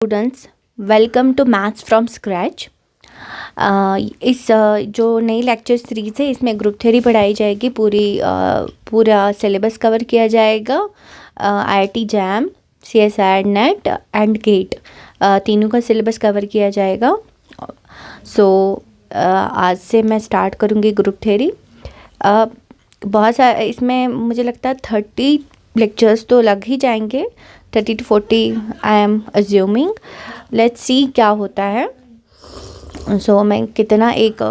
Students, welcome to maths from scratch. इस जो नई लेक्चर सीरीज़ है इसमें ग्रुप थ्योरी पढ़ाई जाएगी। पूरा सिलेबस कवर किया जाएगा। IIT JAM, CSI NET and GATE तीनों का सिलेबस कवर किया जाएगा। सो आज से मैं स्टार्ट करूँगी ग्रुप थ्योरी। बहुत सारा इसमें मुझे लगता है 30 लेक्चर्स तो लग ही जाएंगे, 30 to 40 I am assuming. Let's see क्या होता है। सो मैं कितना एक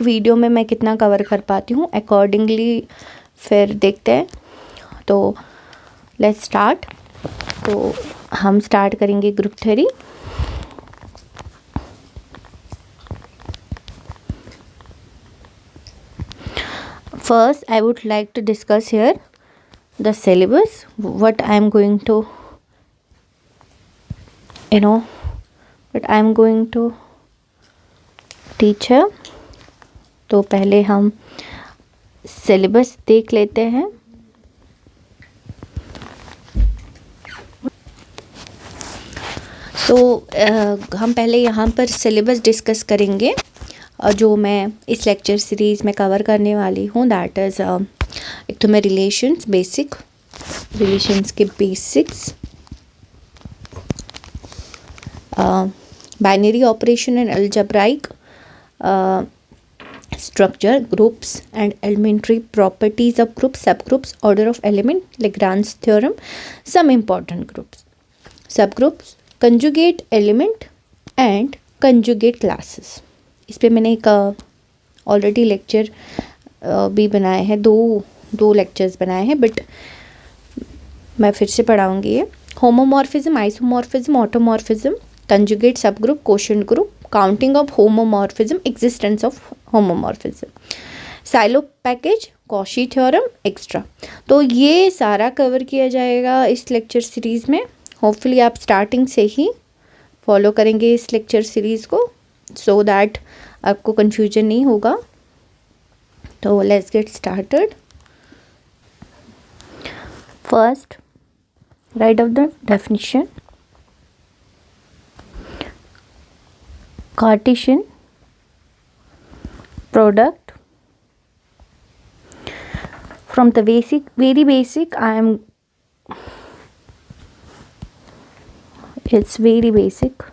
वीडियो में मैं कितना कवर कर पाती हूँ, अकॉर्डिंगली फिर देखते हैं। तो लेट्स स्टार्ट। तो हम स्टार्ट करेंगे group theory. First, I would like to discuss here the syllabus, what I am going to, what I am going to teach here. तो पहले हम सिलेबस देख लेते हैं। तो हम पहले यहाँ पर सिलेबस डिस्कस करेंगे और जो मैं इस लेक्चर सीरीज़ में कवर करने वाली हूँ दैट इज़ एक तो मैं रिलेशंस के basics, binary operation and algebraic structure, groups and elementary properties of groups, subgroups, order of element, Lagrange theorem, some important groups, subgroups, conjugate element and conjugate classes. इस पे मैंने एक ऑलरेडी लेक्चर भी बनाए हैं, दो लेक्चर्स बनाए हैं, बट मैं फिर से पढ़ाऊँगी ये। Homomorphism, isomorphism, automorphism, conjugate subgroup, quotient group, counting of homomorphism, existence of homomorphism, silo package, Cauchy theorem, extra. तो ये सारा कवर किया जाएगा इस लेक्चर सीरीज़ में। होपफुली आप स्टार्टिंग से ही फॉलो करेंगे इस लेक्चर सीरीज़ को, सो दैट आपको कन्फ्यूजन नहीं होगा। तो let's get started. First, right of the definition. Cartesian product from the very basic, it's very basic,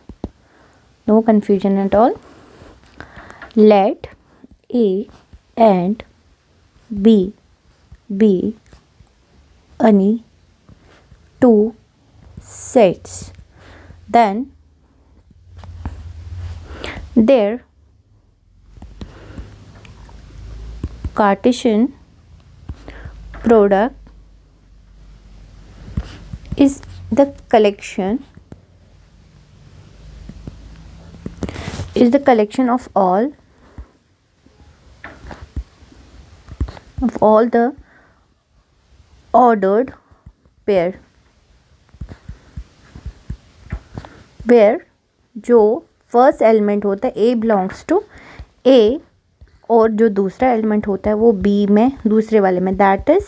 no confusion at all. Let A and B be any two sets, then their Cartesian product is the collection of all the ordered pair, where जो first element होता है ए belongs to ए और जो दूसरा element होता है वो B में, दूसरे वाले में, that is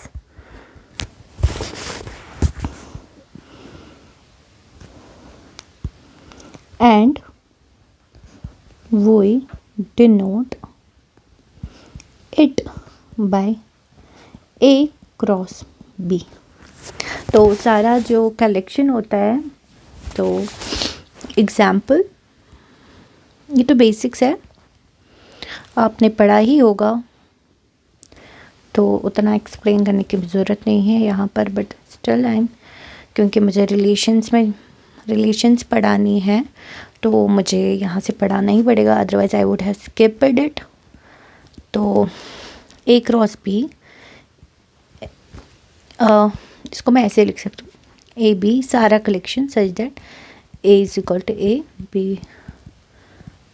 and we denote it by A cross B. तो सारा जो कलेक्शन होता है, तो एग्जाम्पल, ये तो बेसिक्स है, आपने पढ़ा ही होगा, तो उतना एक्सप्लेन करने की ज़रूरत नहीं है यहाँ पर, बट स्टिल क्योंकि मुझे रिलेशंस पढ़ानी है तो मुझे यहाँ से पढ़ाना ही पड़ेगा, otherwise I would have skipped it. तो ए क्रॉस बी, इसको मैं ऐसे लिख सकती हूँ, ए बी सारा collection such that A is equal to A B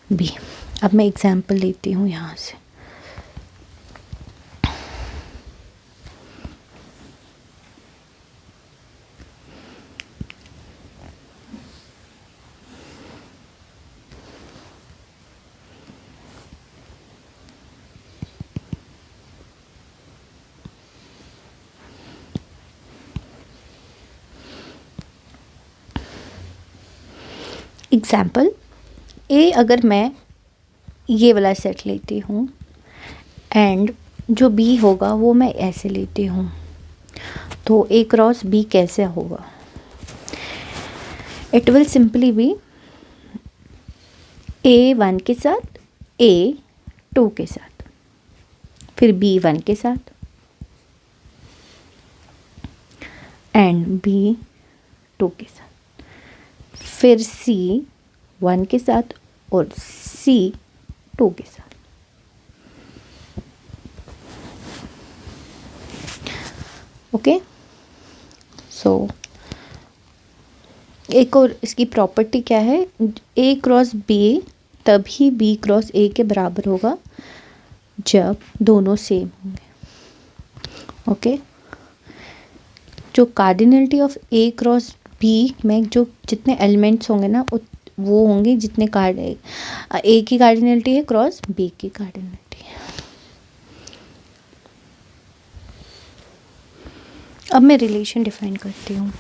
B. अब मैं एग्जाम्पल लेती हूँ यहाँ से। एग्जाम्पल, ए अगर मैं ये वाला सेट लेती हूँ एंड जो बी होगा वो मैं ऐसे लेती हूँ, तो ए क्रॉस बी कैसे होगा? इट विल सिंपली बी ए 1 के साथ, ए 2 के साथ, फिर बी 1 के साथ एंड बी 2 के साथ, फिर सी 1 के साथ और सी 2 के साथ। ओके, सो एक और इसकी प्रॉपर्टी क्या है, ए क्रॉस बी तभी बी क्रॉस ए के बराबर होगा जब दोनों सेम होंगे। ओके, जो cardinality of A cross B में जो जितने एलिमेंट्स होंगे ना वो होंगे जितने ए की कार्डिनलिटी है क्रॉस बी की कार्डिनलिटी है। अब मैं रिलेशन डिफाइन करती हूँ।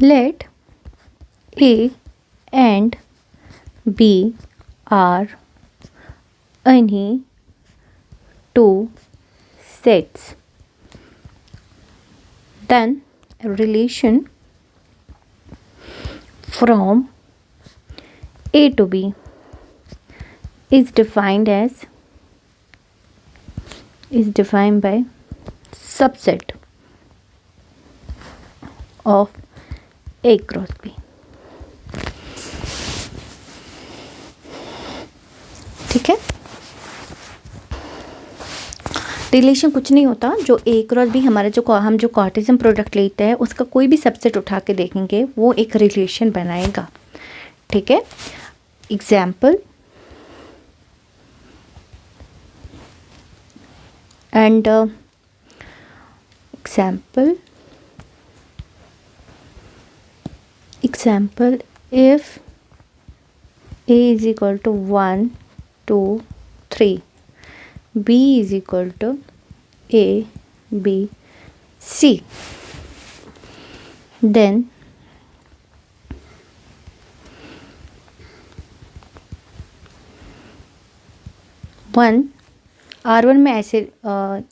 Let A and B are any two sets. Then a relation from A to B is defined by subset of A cross B। ठीक है, रिलेशन कुछ नहीं होता, जो ए क्रॉस बी हमारा हम जो कार्टेशियन प्रोडक्ट लेते हैं उसका कोई भी सबसेट उठा के देखेंगे वो एक रिलेशन बनाएगा। ठीक है, example and example if A is equal to 1 2 3, B is equal to A B C, then R1 में ऐसे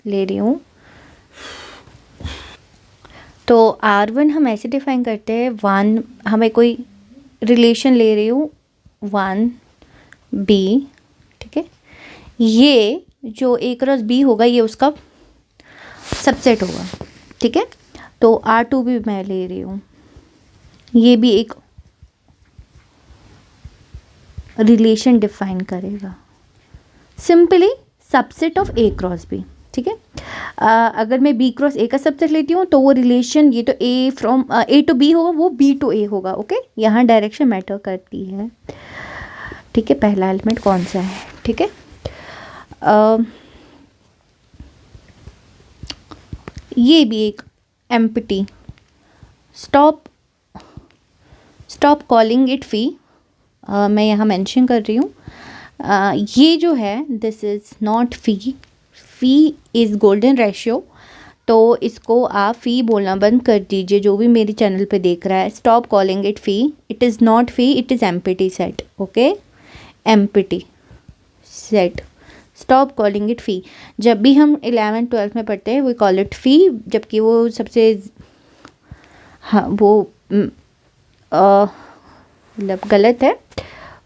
ले रही हूँ, तो R1 हम ऐसे डिफाइन करते हैं, 1 हमें कोई रिलेशन ले रही हूँ 1 B। ठीक है, ये जो A क्रॉस B होगा ये उसका सबसेट होगा। ठीक है, तो R2 भी मैं ले रही हूँ, ये भी एक रिलेशन डिफाइन करेगा, simply subset of A cross B। ठीक है, अगर मैं B क्रॉस A का सबसेट लेती हूँ तो वो रिलेशन ये तो A from A to B होगा, वो B टू A होगा। ओके, यहाँ डायरेक्शन मैटर करती है। ठीक है, पहला एलिमेंट कौन सा है? ठीक है, ये भी एक एम्प्टी, स्टॉप कॉलिंग इट फी, मैं यहाँ मेंशन कर रही हूँ, ये जो है this is not fee is golden ratio, तो इसको आप फ़ी बोलना बंद कर दीजिए जो भी मेरे चैनल पे देख रहा है। Stop calling it phi, it is not phi, it is empty set. Okay, empty set, stop calling it phi. जब भी हम 11th 12th में पढ़ते हैं वी कॉल इट फ़ी, जबकि वो सबसे वो मतलब गलत है,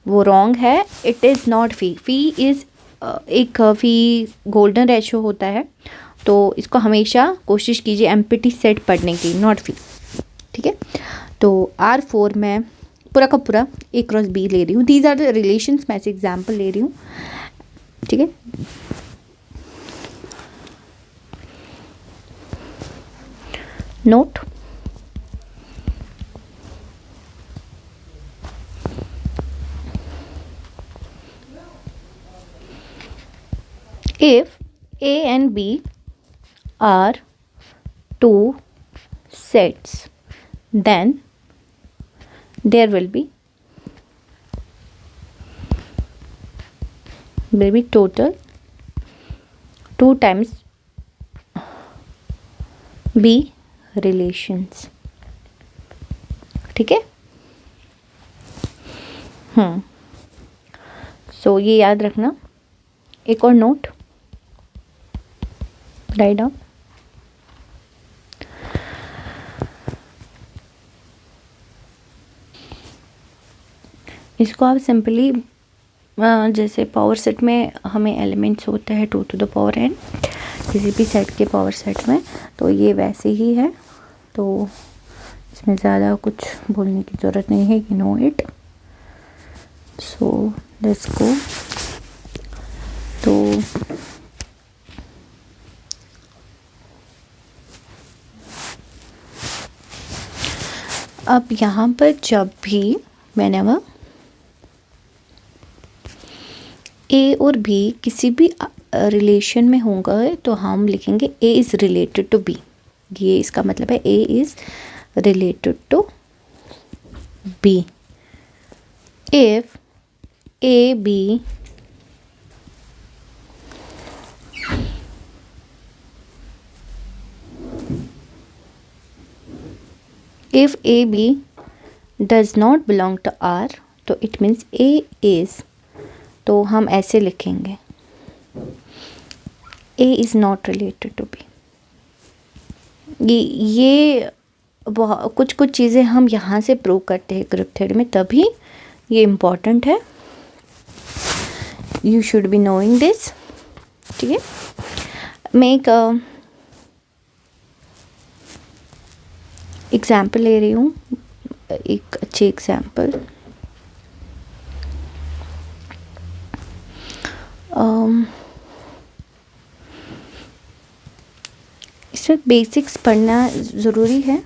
वो रॉन्ग है। It is not fee is एक फ़ी गोल्डन रेशो होता है, तो इसको हमेशा कोशिश कीजिए एम्प्टी सेट पढ़ने की, नॉट फ़ी। ठीक है, तो R4 में पूरा का पूरा A क्रॉस B ले रही हूँ, दीज आर द रिलेशंस, मैं ऐसे एग्जाम्पल ले रही हूँ। ठीक है, note if A and B are two sets, then there will be total 2 times B relations. ठीक है. सो ये याद रखना. एक और नोट राइट डाउन. इसको आप सिंपली जैसे पावर सेट में हमें एलिमेंट्स होता है 2 to the power n, किसी भी सेट के पावर सेट में, तो ये वैसे ही है. तो इसमें ज़्यादा कुछ बोलने की ज़रूरत नहीं है. You know it. So let's go. तो अब यहाँ पर जब भी whenever ए और बी किसी भी रिलेशन में होगा तो हम लिखेंगे A is related to B. ये इसका मतलब है A is related to B. If A B if AB does not belong to R, तो it means A is, तो हम ऐसे लिखेंगे A is not related to B. ये कुछ चीज़ें हम यहाँ से प्रूव करते हैं ग्रुप थ्योरी में, तभी ये इम्पॉर्टेंट है. You should be knowing this. ठीक है. मैं एक एग्ज़ाम्पल ले रही हूँ, एक अच्छी एग्ज़ाम्पल. इसमें बेसिक्स पढ़ना ज़रूरी है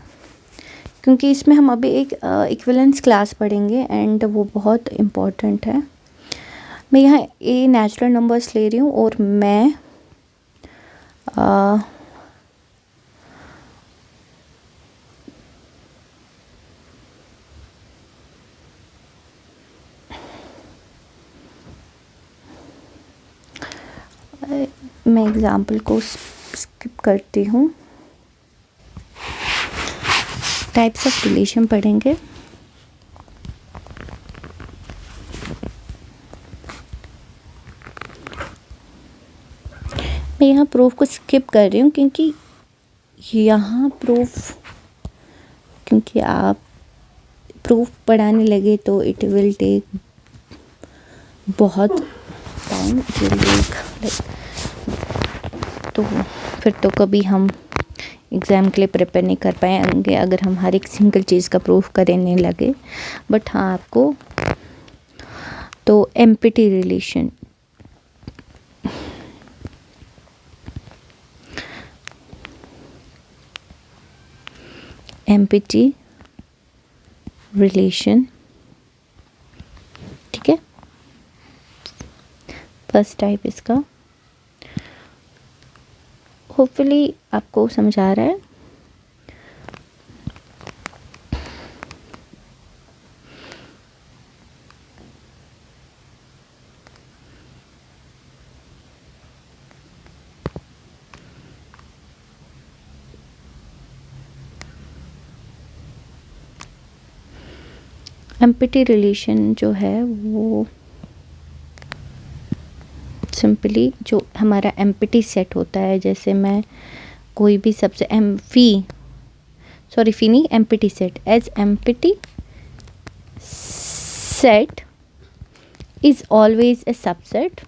क्योंकि इसमें हम अभी एक इक्विवेलेंस क्लास पढ़ेंगे एंड वो बहुत इम्पोर्टेंट है. मैं यहाँ ए नेचुरल नंबर्स ले रही हूँ और मैं एग्ज़ाम्पल को स्किप करती हूँ. टाइप्स ऑफ रिलेशन पढ़ेंगे. मैं यहाँ प्रूफ को स्किप कर रही हूँ क्योंकि यहाँ क्योंकि आप प्रूफ पढ़ाने लगे तो इट विल टेक बहुत टाइम. इट विल टेक तो फिर तो कभी हम एग्ज़ाम के लिए प्रिपेयर नहीं कर पाएंगे अगर हम हर एक सिंगल चीज़ का प्रूफ करने लगे. बट हाँ, आपको तो एम्पटी रिलेशन, ठीक है. फर्स्ट टाइप इसका होपफुली आपको समझ आ रहा है. एम्पटी रिलेशन जो है वो सिंपली जो हमारा एम्पटी सेट होता है, जैसे मैं कोई भी सबसे फी नहीं, empty set. As empty set is always a subset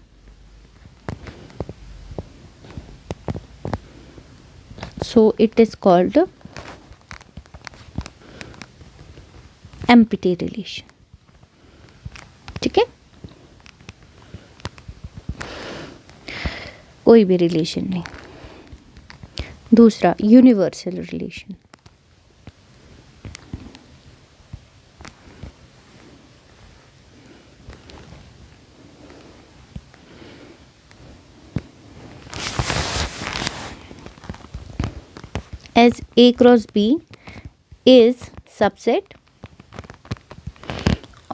so it is called empty relation. ठीक है. कोई भी रिलेशन नहीं. दूसरा universal relation. as A cross B is subset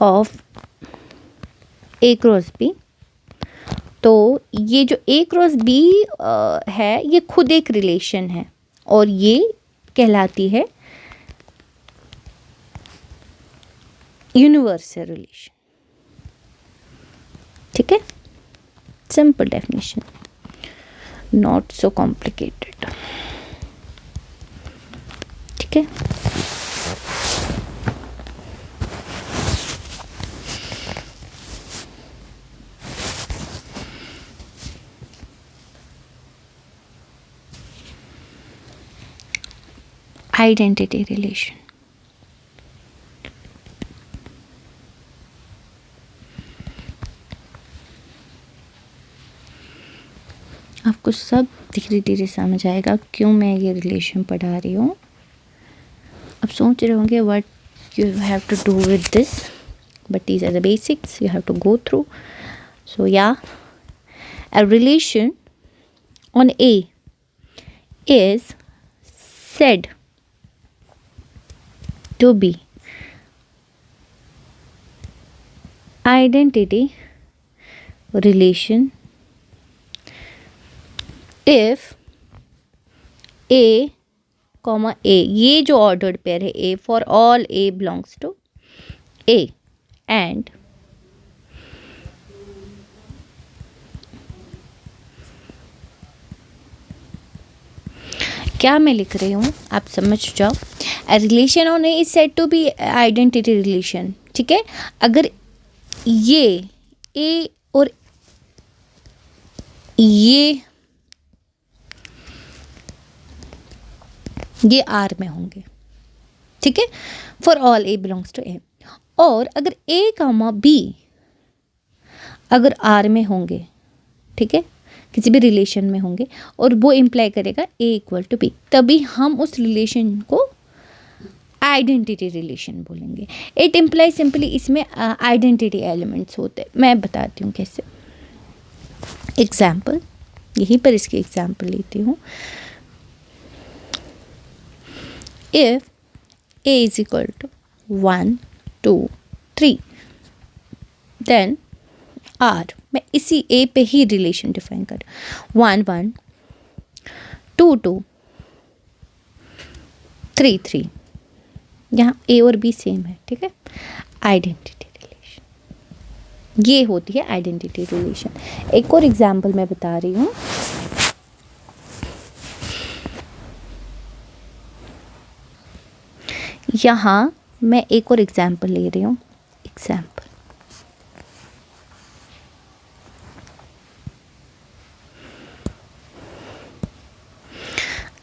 of A cross B. तो ये जो ए क्रॉस बी है ये खुद एक रिलेशन है और ये कहलाती है यूनिवर्सल रिलेशन। ठीक है, simple definition, not so complicated. ठीक है, आइडेंटिटी रिलेशन। आपको सब धीरे धीरे समझ आएगा क्यों मैं ये रिलेशन पढ़ा रही हूँ। अब सोच रहे होंगे what you have to do with this, but these are the basics you have to go through. So या, a relation on A is said to be identity relation if A, A, ये जो ordered pair है A, for all A belongs to A and क्या मैं लिख रही हूँ आप समझ जाओ। A relation on A is said to be identity relation। ठीक है, अगर ये A और ये R में होंगे, ठीक है, for all A belongs to A। और अगर A कामा B अगर R में होंगे, ठीक है, किसी भी रिलेशन में होंगे और वो इम्प्लाई करेगा A इक्वल टू B, तभी हम उस रिलेशन को आइडेंटिटी रिलेशन बोलेंगे। इट इम्प्लाई सिंपली इसमें आइडेंटिटी एलिमेंट्स होते हैं। मैं बताती हूँ कैसे। एग्जाम्पल, यहीं पर इसकी एग्जाम्पल लेती हूँ। If A is equal to 1, 2, 3 then R, मैं इसी A पे ही रिलेशन डिफाइन कर 1, 1, 2, 2, 3, 3, यहाँ A और B सेम है, ठीक है। आइडेंटिटी रिलेशन, ये होती है आइडेंटिटी रिलेशन। एक और एग्जाम्पल मैं बता रही हूँ। यहाँ मैं एक और एग्जाम्पल ले रही हूँ। एग्जाम्पल,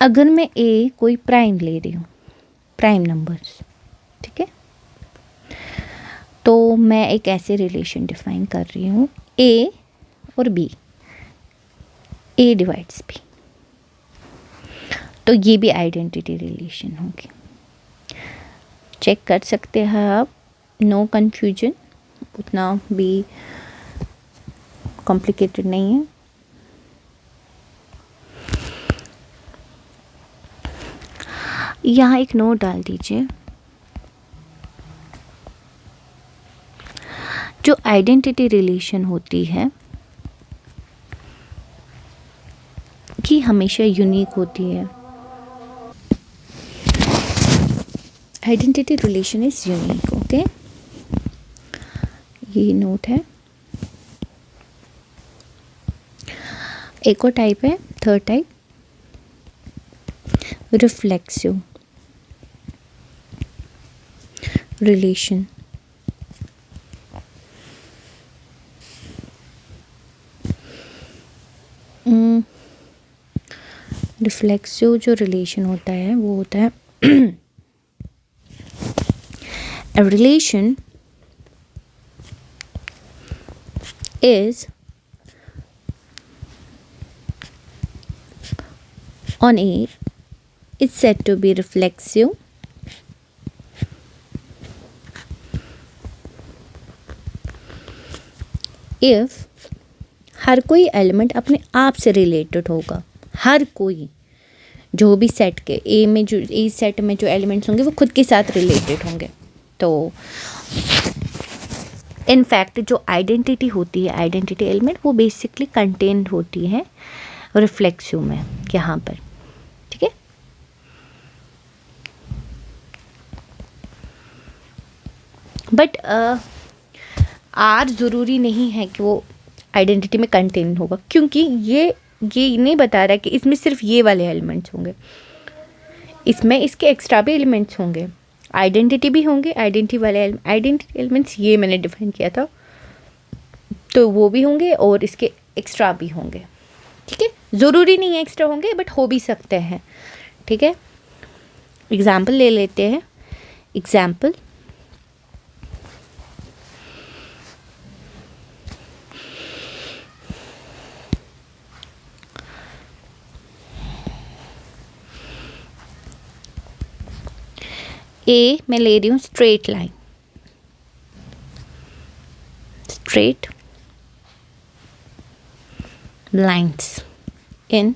अगर मैं A कोई प्राइम ले रही हूँ, प्राइम नंबर्स, ठीक है, तो मैं एक ऐसे रिलेशन डिफाइन कर रही हूँ A और B, A डिवाइड्स B, तो ये भी आइडेंटिटी रिलेशन होगी। चेक कर सकते हैं आप, नो कन्फ्यूजन, उतना भी कॉम्प्लिकेटेड नहीं है। यहाँ एक नोट डाल दीजिए, जो आइडेंटिटी रिलेशन होती है कि हमेशा यूनिक होती है। Identity relation is unique, okay, ये नोट है। एक और टाइप है, third type, reflexive relation. Reflexive जो रिलेशन होता है वो होता है a relation is on A is said to be reflexive if हर कोई एलिमेंट अपने आप से रिलेटेड होगा। हर कोई, जो भी सेट के ए में जो ए सेट में जो एलिमेंट्स होंगे वो खुद के साथ रिलेटेड होंगे। तो इनफैक्ट जो आइडेंटिटी होती है, आइडेंटिटी एलिमेंट, वो बेसिकली कंटेन्ड होती है रिफ्लेक्सिव में यहाँ पर, ठीक है। बट आर ज़रूरी नहीं है कि वो आइडेंटिटी में कंटेन होगा, क्योंकि ये नहीं बता रहा है कि इसमें सिर्फ ये वाले एलिमेंट्स होंगे, इसमें इसके एक्स्ट्रा भी एलिमेंट्स होंगे, आइडेंटिटी भी होंगे, आइडेंटिटी एलिमेंट्स ये मैंने डिफाइन किया था, तो वो भी होंगे और इसके एक्स्ट्रा भी होंगे, ठीक है। ज़रूरी नहीं है एक्स्ट्रा होंगे, बट हो भी सकते हैं, ठीक है। एग्जाम्पल ले लेते हैं। एग्जाम्पल, ए मैं ले रही हूँ straight line, straight lines in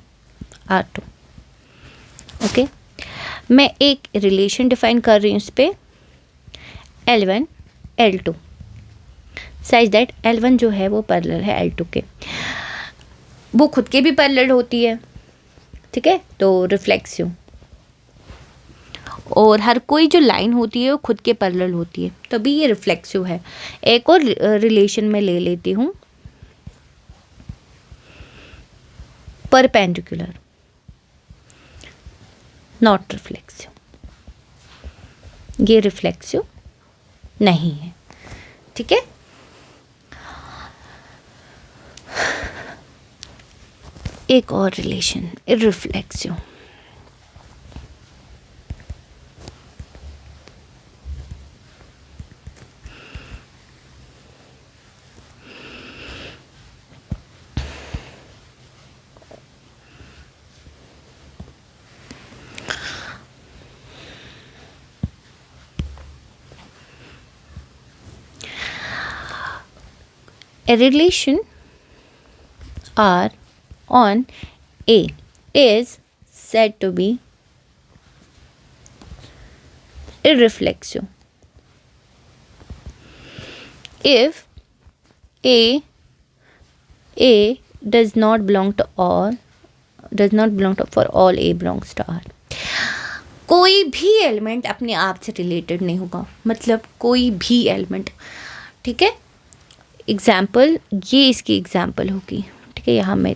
R2, okay. मैं एक रिलेशन डिफाइन कर रही हूँ इस पर, L1 L2 such that L1 जो है वो पैरेलल है L2 के, वो खुद के भी पैरेलल होती है, ठीक है, तो रिफ्लेक्सिव, और हर कोई जो लाइन होती है वो खुद के पैरेलल होती है, तभी ये रिफ्लेक्सिव है। एक और रिलेशन में ले लेती हूँ, परपेंडिकुलर, नॉट रिफ्लेक्सिव, ये रिफ्लेक्सिव नहीं है, ठीक है। एक और relation, irreflexive, a relation R on A is said to be irreflexive if A does not belong to for all A belongs to R। कोई भी एलिमेंट अपने आप से रिलेटेड नहीं होगा, मतलब कोई भी एलिमेंट, ठीक है। एग्जाम्पल, ये इसकी एग्जाम्पल होगी, ठीक है, यहाँ मैं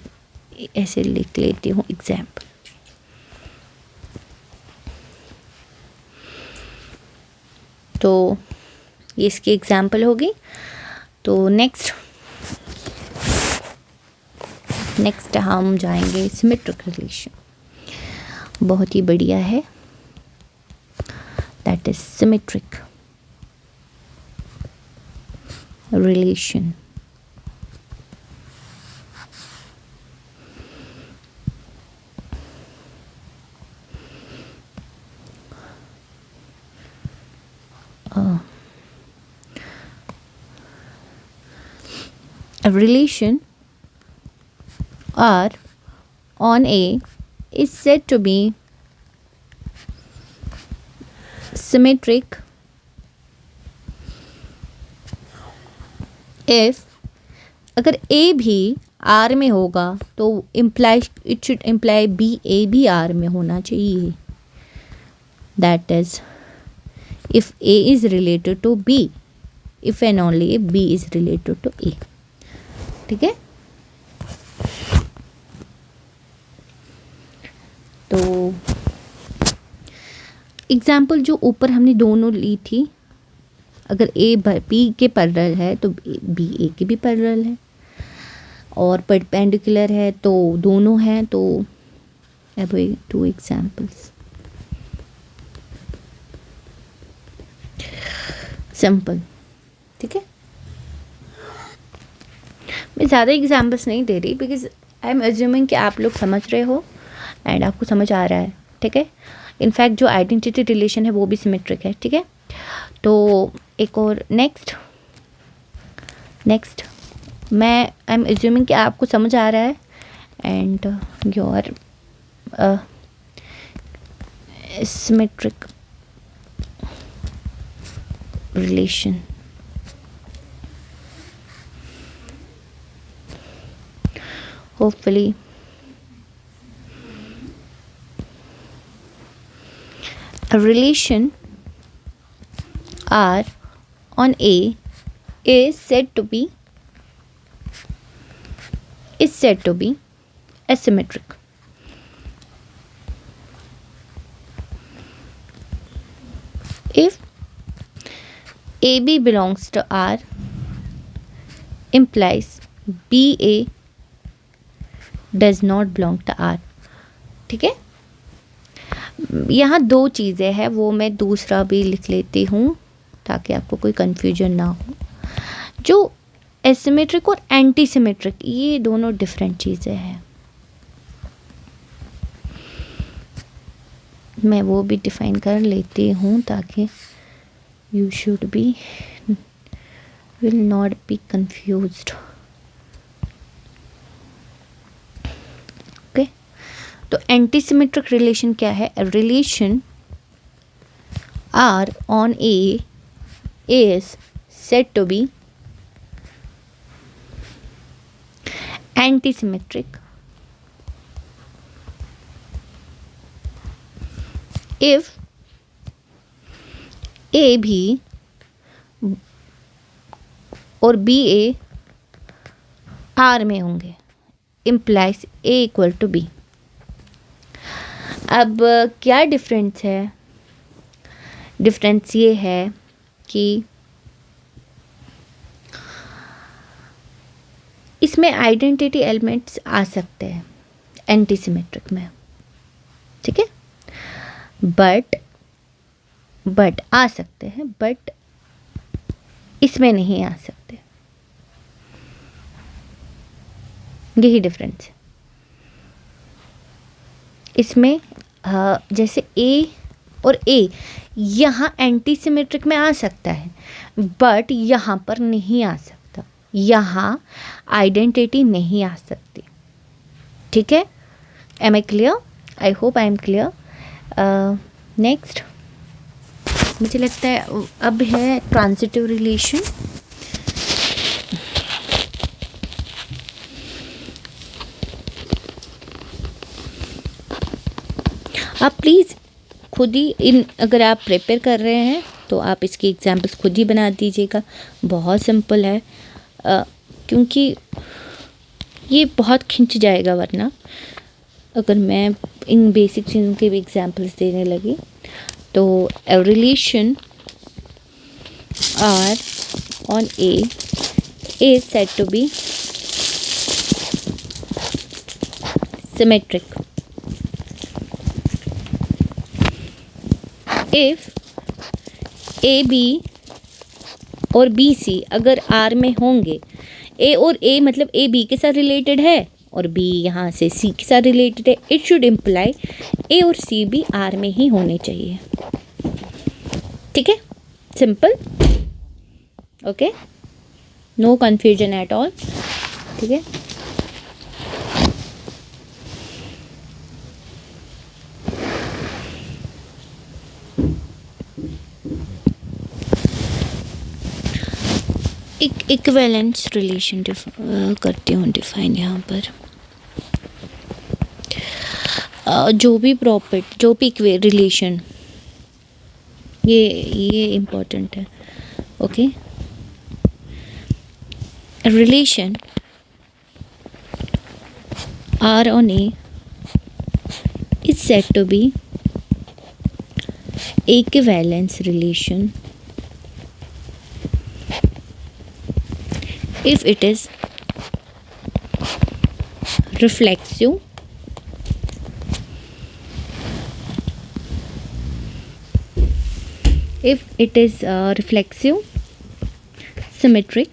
ऐसे लिख लेती हूँ एग्जाम्पल। तो ये इसकी एग्जाम्पल होगी। तो नेक्स्ट हम जाएंगे सिमेट्रिक रिलेशन, बहुत ही बढ़िया है, that is symmetric relation। A relation R on A is said to be symmetric if अगर A भी R में होगा तो it should imply B A भी R में होना चाहिए, that is if A is related to B, if and only if B is related to A, ठीक है। तो एग्जाम्पल जो ऊपर हमने दोनों ली थी, अगर A B के पैरेलल है तो B A के भी पैरेलल है, और परपेंडिकुलर है तो दोनों हैं। तो अब 2 एग्जाम्पल्स, सिंपल, ठीक है। मैं ज़्यादा एग्जाम्पल्स नहीं दे रही बिकॉज आई एम अज्यूमिंग कि आप लोग समझ रहे हो एंड आपको समझ आ रहा है, ठीक है। इनफैक्ट जो आइडेंटिटी रिलेशन है वो भी सिमेट्रिक है, ठीक है। तो एक और नेक्स्ट मैं आई एम अज्यूमिंग कि आपको समझ आ रहा है and your symmetric relation hopefully a relation R on A is said to be asymmetric. If AB belongs to R implies BA does not belong to R. ठीक है, यहाँ दो चीज़ें हैं, वो मैं दूसरा भी लिख लेती हूँ ताकि आपको कोई कन्फ्यूजन ना हो. जो एसिमेट्रिक और एंटी सिमेट्रिक, ये दोनों डिफरेंट चीज़ें हैं. मैं वो भी डिफाइन कर लेती हूँ ताकि you should be will not be confused. Okay, तो एंटी सिमेट्रिक रिलेशन क्या है? Relation R on A is said to be antisymmetric if A भी और BA R में होंगे, implies A equal to B. अब क्या डिफरेंस है? डिफरेंस ये है कि इसमें आइडेंटिटी एलिमेंट्स आ सकते हैं एंटीसिमेट्रिक में, ठीक है, बट आ सकते हैं, बट इसमें नहीं आ सकते. यही डिफरेंस है. इसमें जैसे A और A यहाँ एंटीसिमेट्रिक में आ सकता है, बट यहाँ पर नहीं आ सकता. यहाँ आइडेंटिटी नहीं आ सकती. ठीक है, am I clear? I hope I am clear. Next मुझे लगता है अब है ट्रांजिटिव रिलेशन. आप प्लीज़ खुद ही अगर आप प्रिपेयर कर रहे हैं तो आप इसकी एग्जाम्पल्स खुद ही बना दीजिएगा. बहुत सिंपल है, क्योंकि ये बहुत खिंच जाएगा वरना अगर मैं इन बेसिक चीज़ों के भी एग्जाम्पल्स देने लगी. तो a relation R on A is said to be symmetric if AB और BC अगर R में होंगे. A और A मतलब A B के साथ रिलेटेड है और B यहाँ से C के साथ रिलेटेड है. इट शुड इम्प्लाई A और C भी R में ही होने चाहिए. ठीक है, simple. Okay, no confusion at all. ठीक है, एक इक्विवेलेंस रिलेशन करती हूँ डिफाइन यहाँ पर. जो भी रिलेशन, ये इम्पोर्टेंट है. Okay, relation R on A is said to be equivalence relation if it is reflexive, symmetric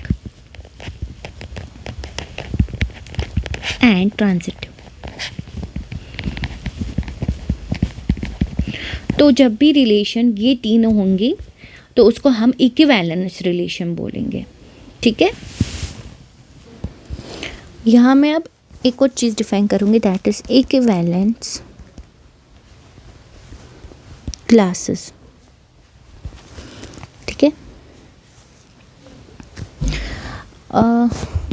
and transitive. तो जब भी रिलेशन ये तीनों होंगी तो उसको हम इक्विवेलेंस रिलेशन बोलेंगे. ठीक है, यहाँ मैं अब एक और चीज़ डिफाइन करूँगी, दैट इज इक्विवेलेंस क्लासेस. ठीक है,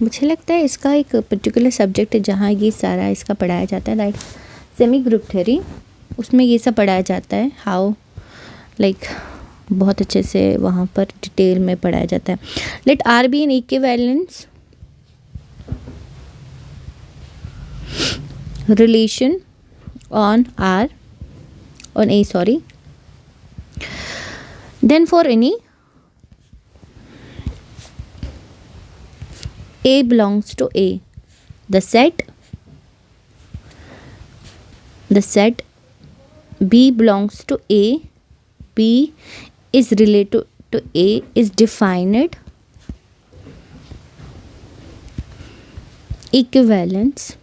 मुझे लगता है इसका एक पर्टिकुलर सब्जेक्ट है जहाँ ये सारा इसका पढ़ाया जाता है, दैट सेमी ग्रुप थ्योरी, उसमें ये सब पढ़ाया जाता है, हाउ लाइक बहुत अच्छे से वहाँ पर डिटेल में पढ़ाया जाता है. Let R be an equivalence relation on R, on A, sorry. Then for any A belongs to A, the set B belongs to A, B is related to A, is defined equivalence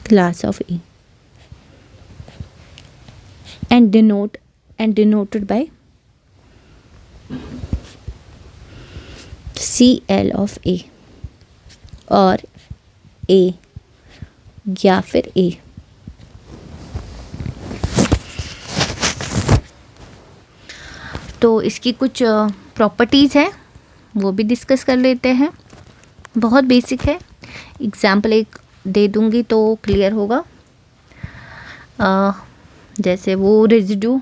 class of A and denoted by CL of A और A या फिर A. तो इसकी कुछ properties हैं वो भी discuss कर लेते हैं. बहुत बेसिक है, एग्जाम्पल एक दे दूंगी तो क्लियर होगा. जैसे वो रेजिड्यू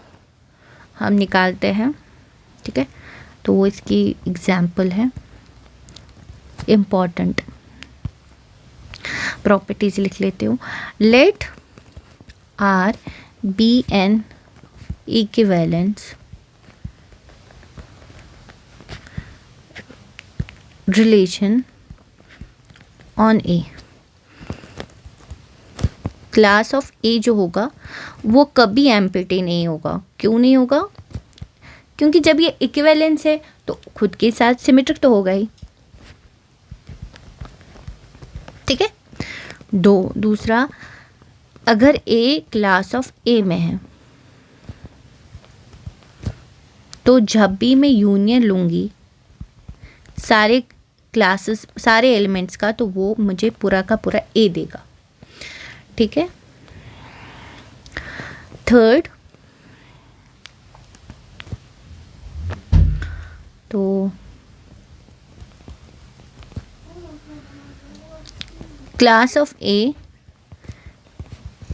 हम निकालते हैं, ठीक है, तो वो इसकी एग्जाम्पल है. इम्पॉर्टेंट प्रॉपर्टीज लिख लेती हूँ. Let R be an equivalence relation on A. Class of A जो होगा वो कभी एम्प्टी नहीं होगा. क्यों नहीं होगा? क्योंकि जब ये इक्विवेलेंस है तो खुद के साथ सिमेट्रिक तो होगा ही, ठीक है. दूसरा, अगर ए क्लास ऑफ ए में है तो जब भी मैं यूनियन लूँगी सारे क्लासेस, सारे एलिमेंट्स का, तो वो मुझे पूरा का पूरा ए देगा, ठीक है. थर्ड, तो class of A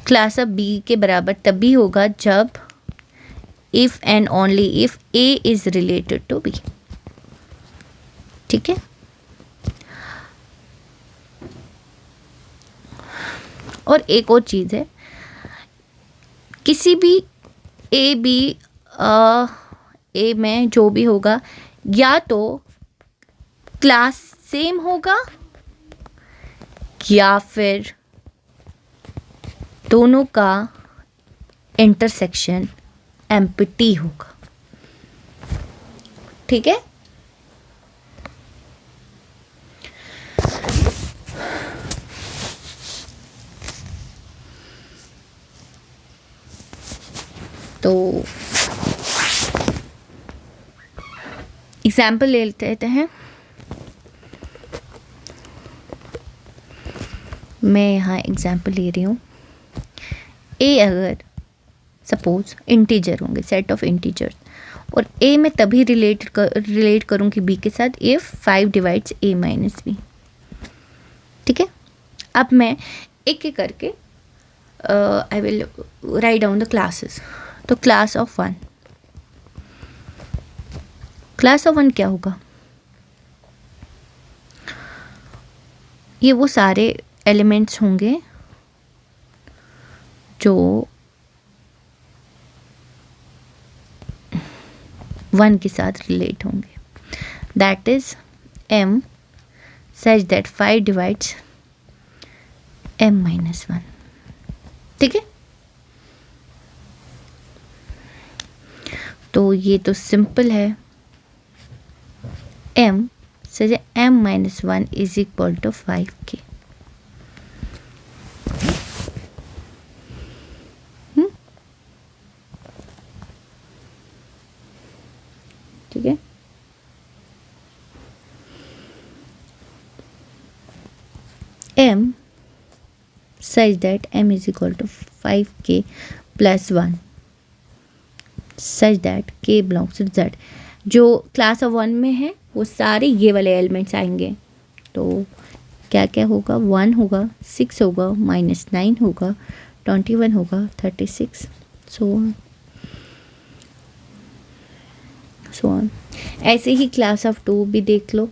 class of B के बराबर तभी होगा जब if and only if A is related to B, ठीक है. और एक और चीज़ है, किसी भी ए बी ए में जो भी होगा या तो क्लास सेम होगा या फिर दोनों का इंटरसेक्शन एम्प्टी होगा, ठीक है. तो एग्जाम्पल ले लेते हैं. मैं यहाँ एग्जाम्पल ले रही हूँ. ए अगर सपोज इंटीजर होंगे, सेट ऑफ इंटीजर्स, और ए में तभी रिलेट करूँगी बी के साथ if 5 divides A minus B, ठीक है. अब मैं एक एक करके I will write down the classes. तो क्लास ऑफ वन क्या होगा? ये वो सारे एलिमेंट्स होंगे जो 1 के साथ रिलेट होंगे. That is m such that 5 divides m minus 1, ठीक है. तो ये तो सिंपल है. m such m minus 1 is equal to 5k. ठीक है. m such that m is equal to 5k plus 1 such that k belongs to z. जो class of 1 में है वो सारे ये वाले एलिमेंट्स आएंगे। तो क्या क्या होगा, 1 होगा, 6 होगा, -9 होगा, 21 होगा, 36, सो ऑन। ऐसे ही क्लास ऑफ 2 भी देख लो,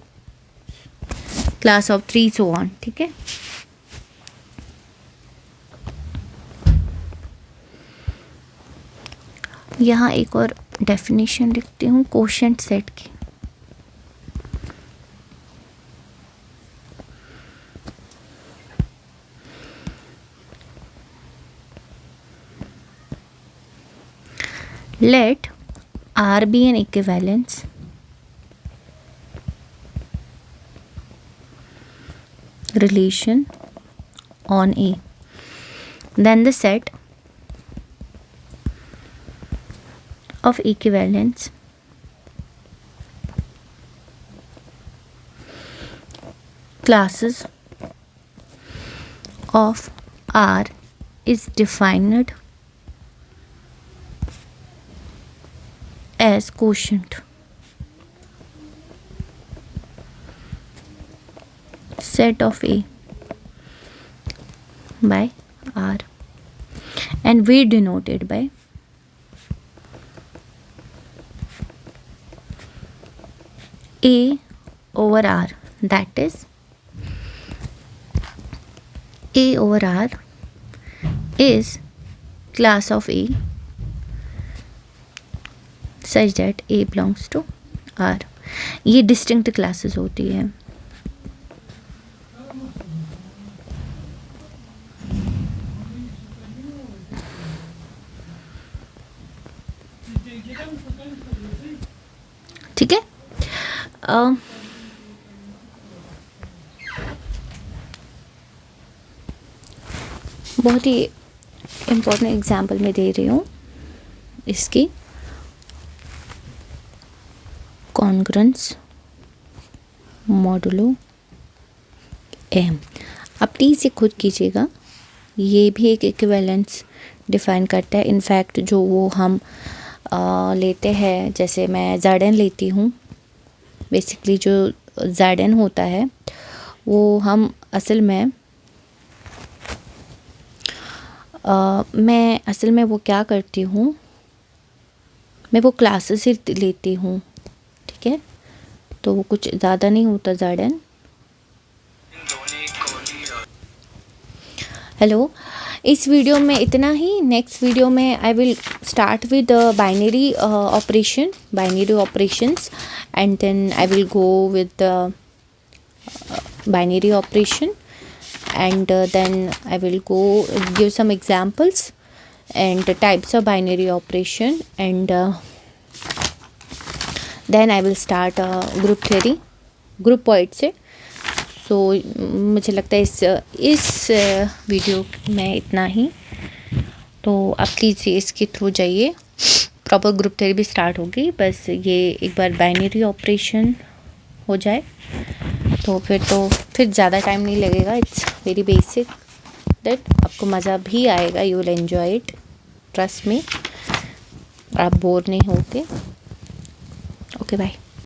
क्लास ऑफ 3, सो ऑन। ठीक है, यहाँ एक और डेफिनेशन लिखती हूँ कोशेंट सेट की। Let R be an equivalence relation on A, then the set of equivalence classes of R is defined as quotient set of A by R, and we denote it by A over R, that is A over R is class of A such that A belongs to R। ये distinct classes होती है। ठीक है, बहुत ही important example मैं दे रही हूँ इसकी, कॉन्ग्रुएंस मॉडुलो एम। आप प्लीज़ ये खुद कीजिएगा, ये भी एक इक्विवेलेंस डिफाइन करता है। इनफैक्ट जो वो हम लेते हैं, जैसे मैं ZN लेती हूँ, बेसिकली जो ZN होता है वो हम असल में मैं असल में वो क्या करती हूँ, मैं वो क्लासेस ही लेती हूँ। ठीक है, तो वो कुछ ज़्यादा नहीं होता ZN। हेलो, इस वीडियो में इतना ही। नेक्स्ट वीडियो में I will start with binary operations and then I will go with binary operation and then I will go give some examples and types of binary operation, and then I will start group theory groupoid से। so मुझे लगता है इस video में इतना ही। तो आप please इसके थ्रू जाइए, प्रॉपर ग्रुप थ्योरी भी स्टार्ट होगी, बस ये एक बार बाइनरी ऑपरेशन हो जाए तो फिर ज़्यादा टाइम नहीं लगेगा। इट्स वेरी बेसिक दैट, आपको मज़ा भी आएगा, you will enjoy it, trust me, आप बोर नहीं होगे। Okay bye.